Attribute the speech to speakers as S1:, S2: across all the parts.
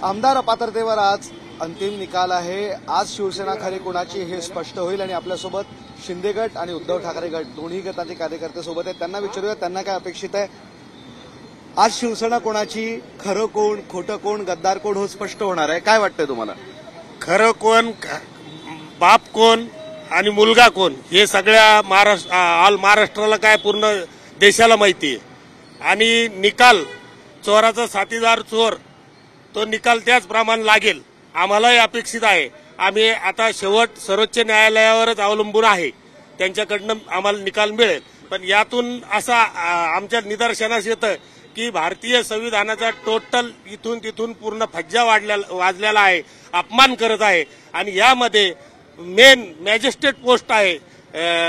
S1: आमदार अपात्रतेवर आज अंतिम निकाल आहे। आज शिवसेना खरी कोणाची हे स्पष्ट होईल आणि आपल्यासोबत शिंदे गट आणि उद्धव ठाकरे गट दोन्ही गटाचे कार्यकर्ते सोबत आहेत। त्यांना विचारूया त्यांना काय अपेक्षित आहे। आज शिवसेना कोणाची, खरं कोण, खोटं कोण, गद्दार कोण हो स्पष्ट होणार आहे। काय वाटतंय तुम्हाला?
S2: खरं कोण, बाप कोण आणि मुलगा कोण हे सगळ्या महाराष्ट्राला काय पूर्ण देशाला माहिती आहे। आणि निकाल चोराचा साथीदार चोर तो निकाल त्याचप्रमाणे लागेल आम्हालाही अपेक्षित आहे। आम्ही आता शेवट सर्वोच्च न्यायालयावरच अवलंबून आहे, त्यांच्याकडनं आम्हाला निकाल मिळेल। पण यातून असा आमच्या निदर्शनास येतं की भारतीय संविधानाचा टोटल इथून तिथून पूर्ण फज्जा वाजलेला आहे, अपमान करत आहे। आणि यामध्ये मेन मॅजिस्ट्रेट पोस्ट आहे,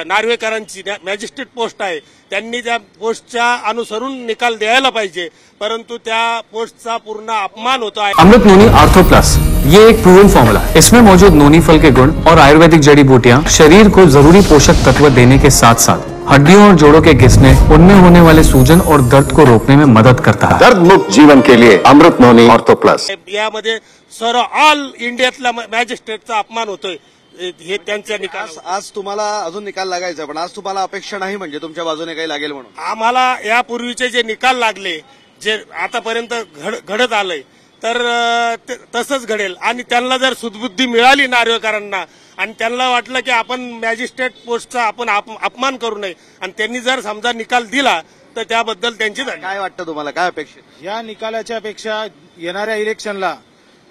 S2: नार्वेकरांची मॅजिस्ट्रेट पोस्ट आहे, त्यांनी त्या पोस्टच्या अनुसरून निकाल द्यायला पाहिजे, परंतु त्या पोस्टचा पूर्ण अपमान होतो आहे।
S3: अमृत नोनी आर्थो प्लस ये एक प्रूवन फॉर्मूला है। इसमें मौजूद नोनी फल के गुण और आयुर्वेदिक जड़ी बूटियां शरीर को जरूरी पोषक तत्व देने के साथ साथ हड्डियों और जोड़ों के घिसने, उनमें होने वाले सूजन और दर्द को रोकने में मदद करता है।
S4: दर्द मुक्त जीवन के लिए अमृत नोनी आर्थो प्लस।
S2: यामध्ये सर्व ऑल इंडियातल्या मॅजिस्ट्रेटचा अपमान होतोय हे त्यांच्या निकाल।
S1: आज तुम्हाला अजून निकाल लागायचा, पण आज तुम्हाला अपेक्षा नाही म्हणजे तुमच्या बाजूने काही लागेल म्हणून?
S2: आम्हाला यापूर्वीचे जे निकाल लागले, जे आतापर्यंत घडत आलंय, तर तसंच घडेल। आणि त्यांना जर सुदबुद्धी मिळाली नार्वेकरांना आणि त्यांना वाटलं की आपण मॅजिस्ट्रेट पोस्टचा आपण अपमान करू नये आणि त्यांनी जर समजा निकाल दिला तर त्याबद्दल त्यांची
S1: काय वाटतं तुम्हाला, काय अपेक्षित?
S5: या निकालाच्या पेक्षा येणाऱ्या इलेक्शनला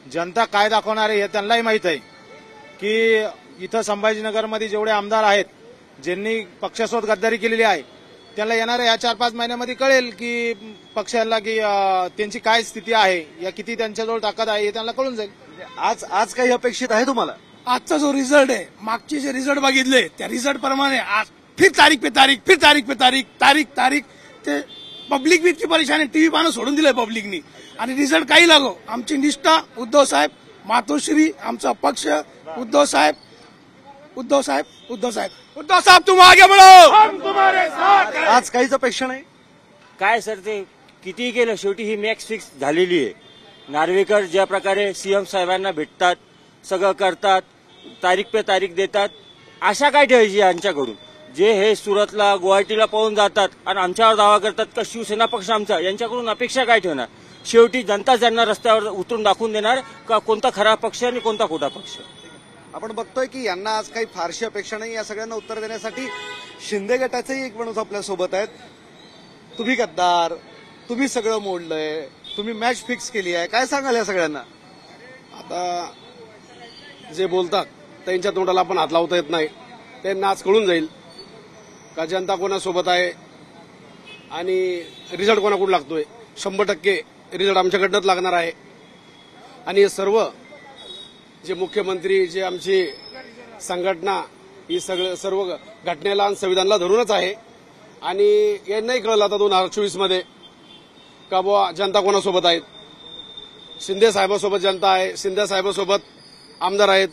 S5: जनता काय दाखवणार आहे हे त्यांनाही माहित आहे की इथं संभाजीनगरमध्ये जेवढे आमदार आहेत ज्यांनी पक्षासोबत गद्दारी केलेली आहे त्यांना येणाऱ्या या 4-5 महिन्यामध्ये कळेल की पक्षाला की त्यांची काय स्थिती आहे या किती त्यांच्याजवळ ताकद आहे हे त्यांना कळून जाईल।
S1: आज काही अपेक्षित आहे तुम्हाला?
S6: आजचा जो रिझल्ट आहे, मागचे जे रिझल्ट बघितले त्या रिझल्ट प्रमाणे आज फिर तारीख पे तारीख ते पब्लिक भी इतकी परेशान आहे, टीव्ही पाहणं सोडून दिलंय पब्लिकनी। आणि रिझल्ट काही लागो, आमची निष्ठा उद्धव साहेब, मातोश्री, आमचा पक्ष उद्धव साहेब तुम आगे बढ़ो, हम तुम्हारे साथ हैं।
S1: आज काहीच अपेक्षा नाही
S7: काय सर, ते किती केलं शेवटी ही मॅक्स फिक्स झालेली आहे। नार्वेकर ज्या प्रकारे सीएम साहेबांना भेटतात, सगळं करतात, तारीख पे तारीख देतात, आशा काय ठेवायची यांच्याकडून? जे हे सुरतला गुवाहाटीला पळून जातात आणि आमच्यावर दावा करतात का शिवसेना पक्ष आमचा, यांच्याकडून अपेक्षा काय ठेवणार? शेवटी जनता त्यांना रस्त्यावर उतरून दाखवून देणार का कोणता खरा पक्ष आणि कोणता खोटा पक्ष।
S1: आपण बघतोय की यांना आज काही फारशी अपेक्षा नाही। या सगळ्यांना उत्तर देण्यासाठी शिंदे गटाचेही एक माणूस आपल्या सोबत आहेत। तुम्ही गद्दार, तुम्ही सगळं मोडलंय, तुम्ही मॅच फिक्स केली आहे, काय सांगाल या सगळ्यांना?
S5: आता जे बोलतात त्यांच्या तोंडाला आपण हात लावता येत नाही, त्यांना आज कळून जाईल का जनता कोणासोबत आहे आणि रिझल्ट कोणाकडून लागतोय। 100% रिझल्ट आमच्याकडनंच लागणार आहे। आणि हे जे मुख्यमंत्री, जे आमची संघटना, ही सर्व घटनेला आणि संविधानाला धरूनच आहे। आणि यांनाही कळलं आता 2024 मध्ये का बुवा जनता कोणासोबत आहेत। शिंदे साहेबांसोबत जनता आहे, शिंदे साहेबांसोबत आमदार आहेत,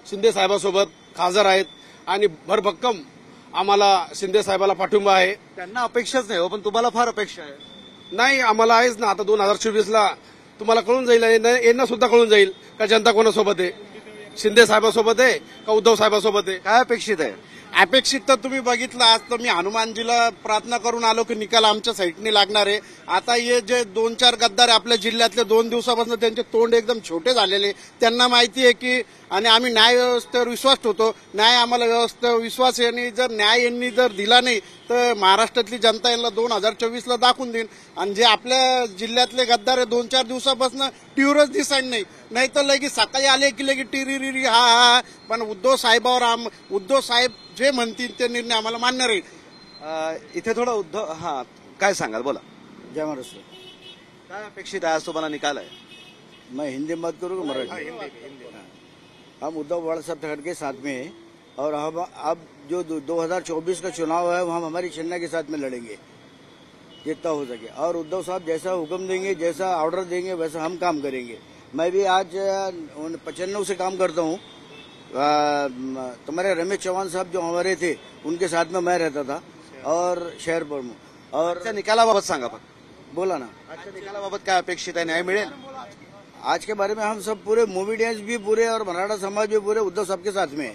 S5: शिंदे साहेबांसोबत खासदार आहेत आणि भरभक्कम आम्हाला शिंदे साहेबाला पाठिंबा आहे।
S1: त्यांना अपेक्षाच नाही हो, पण तुम्हाला फार अपेक्षा आहे?
S5: नाही, आम्हाला आहेच ना। आता 2024ला तुम्हाला कळून जाईल, यांना सुद्धा कळून जाईल का जनता कोणासोबत आहे, शिंदे साहेबांसोबत आहे का उद्धव साहेबांसोबत आहे।
S1: काय अपेक्षित आहे?
S5: अपेक्षित तर तुम्ही बघितलं, आज तर मी हनुमानजीला प्रार्थना करून आलो की निकाल आमच्या साईडने लागणार आहे। आता हे जे 2-4 गद्दार आपल्या जिल्ह्यातले 2 दिवसापासून त्यांचे तोंड एकदम छोटे झालेले, त्यांना माहिती आहे की आणि आम्ही न्याय व्यवस्थेवर विश्वास ठेवतो, न्याय आम्हाला व्यवस्थेवर विश्वास आहे आणि जर न्याय यांनी जर दिला नाही तर महाराष्ट्रातली जनता यांना 2024ला दाखवून देईल। आणि जे आपल्या जिल्ह्यातले गद्दार आहे 2-4 दिवसापासून टीव्हीवरच दिसायला नाही तर लगेच सकाळी आले की लगेच टिरी हा। पण उद्धव साहेब जे म्हणतील ते निर्णय आम्हाला मान्य राहील।
S1: इथे थोडं काय सांगाल, बोला।
S8: जय महाराष्ट्र।
S1: काय अपेक्षित आहे आज तुम्हाला निकाल आहे?
S8: मैं हिंदी में बात करूँगा मराठी? हम उद्धव बाला साहब ठाकरे के साथ में हैं और हम अब जो 2024 का चुनाव है हम हमारी सेना के साथ में लड़ेंगे जितना हो सके। और उद्धव साहब जैसा हुक्म देंगे, जैसा ऑर्डर देंगे, वैसा हम काम करेंगे। मैं भी आज 95 से काम करता हूँ। तुम्हारे रमेश चौहान साहब जो हमारे थे उनके साथ में मैं रहता था और शहर प्रमुख। और
S1: निकालाबाबत सांगा फक्त।
S8: बोला ना,
S1: आजच्या निकालाबाबत काय अपेक्षित आहे? न्याय मिळेल?
S8: आज के बारे में हम सब पूरे मोमेडियंस भी पूरे और मराठा समाज भी पूरे उद्धव साहब के साथ में है।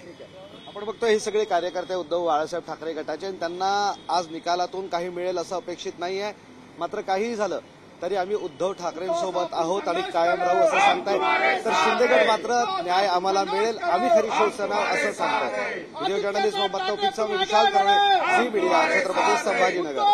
S1: आपण बघतो हे सगळे कार्यकर्ते उद्धव बाळासाहेब ठाकरे गटाचे आणि त्यांना आज निकालातून काही मिळेल असं अपेक्षित नाहीये। मात्र काहीही झालं तरी आम्ही उद्धव ठाकरेंसोबत आहोत आणि कायम राहू असं सांगतायत। तर शिंदेगड मात्र न्याय आम्हाला मिळेल, आम्ही खरी शिवसेना असं सांगतायत। व्हिडिओ जर्नलिस्ट मोहम्मद तौफिक सह विशाल करणे, झी मीडिया, छत्रपती संभाजीनगर।